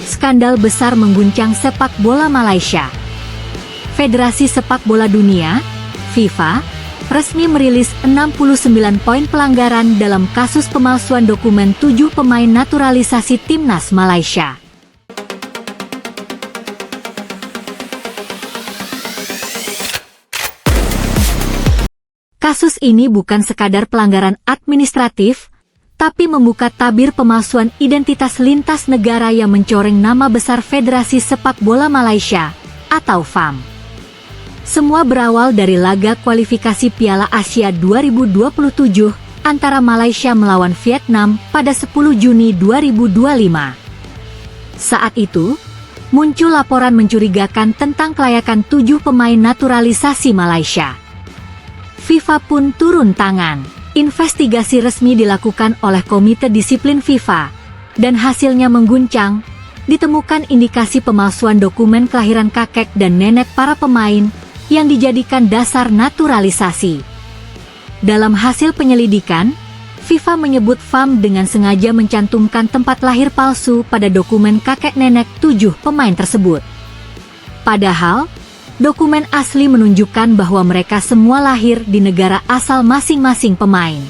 skandal besar mengguncang sepak bola Malaysia. Federasi Sepak Bola Dunia, FIFA, resmi merilis 69 poin pelanggaran dalam kasus pemalsuan dokumen 7 pemain naturalisasi timnas Malaysia. Kasus ini bukan sekadar pelanggaran administratif, tapi membuka tabir pemalsuan identitas lintas negara yang mencoreng nama besar Federasi Sepak Bola Malaysia, atau FAM. Semua berawal dari laga kualifikasi Piala Asia 2027 antara Malaysia melawan Vietnam pada 10 Juni 2025. Saat itu, muncul laporan mencurigakan tentang kelayakan 7 pemain naturalisasi Malaysia. FIFA pun turun tangan. Investigasi resmi dilakukan oleh Komite Disiplin FIFA, dan hasilnya mengguncang. Ditemukan indikasi pemalsuan dokumen kelahiran kakek dan nenek para pemain yang dijadikan dasar naturalisasi. Dalam hasil penyelidikan, FIFA menyebut FAM dengan sengaja mencantumkan tempat lahir palsu pada dokumen kakek nenek 7 pemain tersebut. Padahal, dokumen asli menunjukkan bahwa mereka semua lahir di negara asal masing-masing pemain.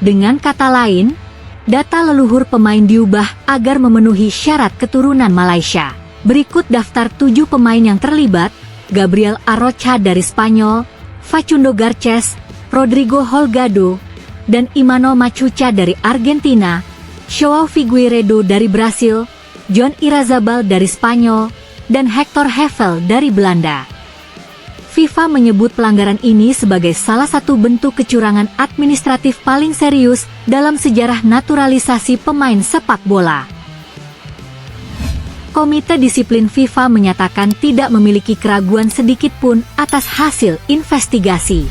Dengan kata lain, data leluhur pemain diubah agar memenuhi syarat keturunan Malaysia. Berikut daftar 7 pemain yang terlibat: Gabriel Arrocha dari Spanyol, Facundo Garces, Rodrigo Holgado, dan Imanol Machuca dari Argentina, Joao Figueiredo dari Brasil, John Irazabal dari Spanyol, dan Hector Hevel dari Belanda. FIFA menyebut pelanggaran ini sebagai salah satu bentuk kecurangan administratif paling serius dalam sejarah naturalisasi pemain sepak bola. Komite Disiplin FIFA menyatakan tidak memiliki keraguan sedikit pun atas hasil investigasi.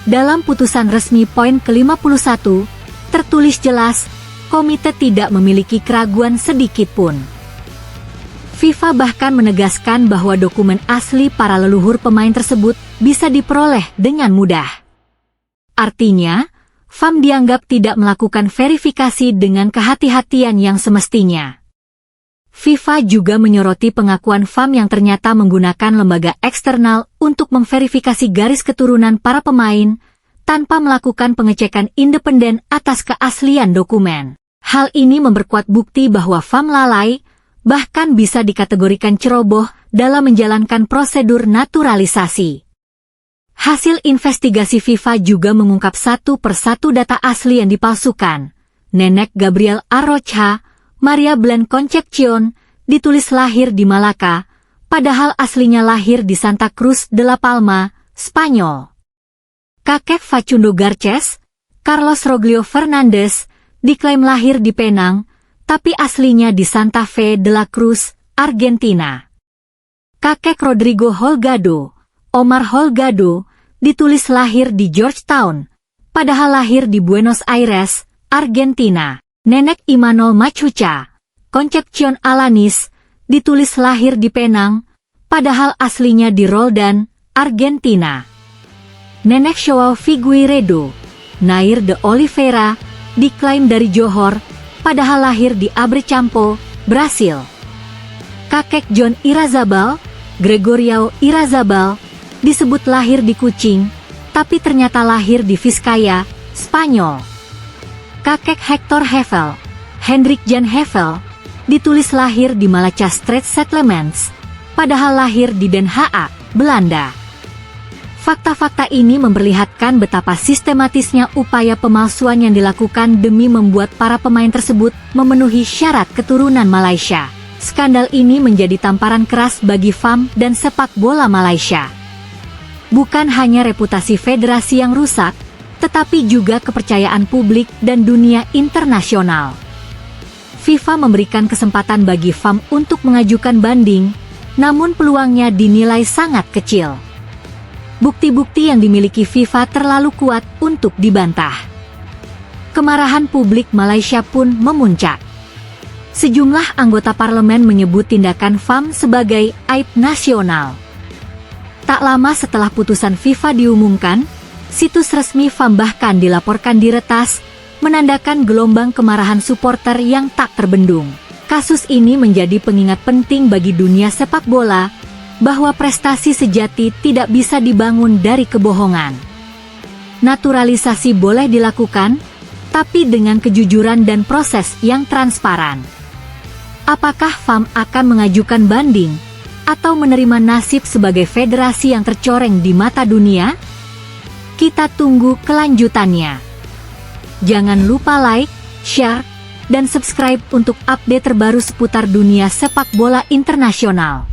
Dalam putusan resmi poin ke-51, tertulis jelas, komite tidak memiliki keraguan sedikit pun. FIFA bahkan menegaskan bahwa dokumen asli para leluhur pemain tersebut bisa diperoleh dengan mudah. Artinya, FAM dianggap tidak melakukan verifikasi dengan kehati-hatian yang semestinya. FIFA juga menyoroti pengakuan FAM yang ternyata menggunakan lembaga eksternal untuk memverifikasi garis keturunan para pemain, tanpa melakukan pengecekan independen atas keaslian dokumen. Hal ini memperkuat bukti bahwa FAM lalai, bahkan bisa dikategorikan ceroboh dalam menjalankan prosedur naturalisasi. Hasil investigasi FIFA juga mengungkap satu persatu data asli yang dipalsukan. Nenek Gabriel Arrocha, Maria Belén Concepcion, ditulis lahir di Malaka, padahal aslinya lahir di Santa Cruz de la Palma, Spanyol. Kakek Facundo Garces, Carlos Roglio Fernandes, diklaim lahir di Penang, tapi aslinya di Santa Fe de la Cruz, Argentina. Kakek Rodrigo Holgado, Omar Holgado, ditulis lahir di Georgetown, padahal lahir di Buenos Aires, Argentina. Nenek Imanol Machuca, Concepcion Alanis, ditulis lahir di Penang, padahal aslinya di Roldan, Argentina. Nenek Joao Figueiredo, Nair de Oliveira, diklaim dari Johor, padahal lahir di Abrecampo, Brasil. Kakek John Irazabal, Gregorio Irazabal, disebut lahir di Kuching, tapi ternyata lahir di Vizcaya, Spanyol. Kakek Hector Hevel, Hendrik Jan Hevel, ditulis lahir di Malacca Strait Settlements, padahal lahir di Den Haag, Belanda. Fakta-fakta ini memperlihatkan betapa sistematisnya upaya pemalsuan yang dilakukan demi membuat para pemain tersebut memenuhi syarat keturunan Malaysia. Skandal ini menjadi tamparan keras bagi FAM dan sepak bola Malaysia. Bukan hanya reputasi federasi yang rusak, tetapi juga kepercayaan publik dan dunia internasional. FIFA memberikan kesempatan bagi FAM untuk mengajukan banding, namun peluangnya dinilai sangat kecil. Bukti-bukti yang dimiliki FIFA terlalu kuat untuk dibantah. Kemarahan publik Malaysia pun memuncak. Sejumlah anggota parlemen menyebut tindakan FAM sebagai aib nasional. Tak lama setelah putusan FIFA diumumkan, situs resmi FAM bahkan dilaporkan diretas, menandakan gelombang kemarahan supporter yang tak terbendung. Kasus ini menjadi pengingat penting bagi dunia sepak bola, bahwa prestasi sejati tidak bisa dibangun dari kebohongan. Naturalisasi boleh dilakukan, tapi dengan kejujuran dan proses yang transparan. Apakah FAM akan mengajukan banding, atau menerima nasib sebagai federasi yang tercoreng di mata dunia? Kita tunggu kelanjutannya. Jangan lupa like, share, dan subscribe untuk update terbaru seputar dunia sepak bola internasional.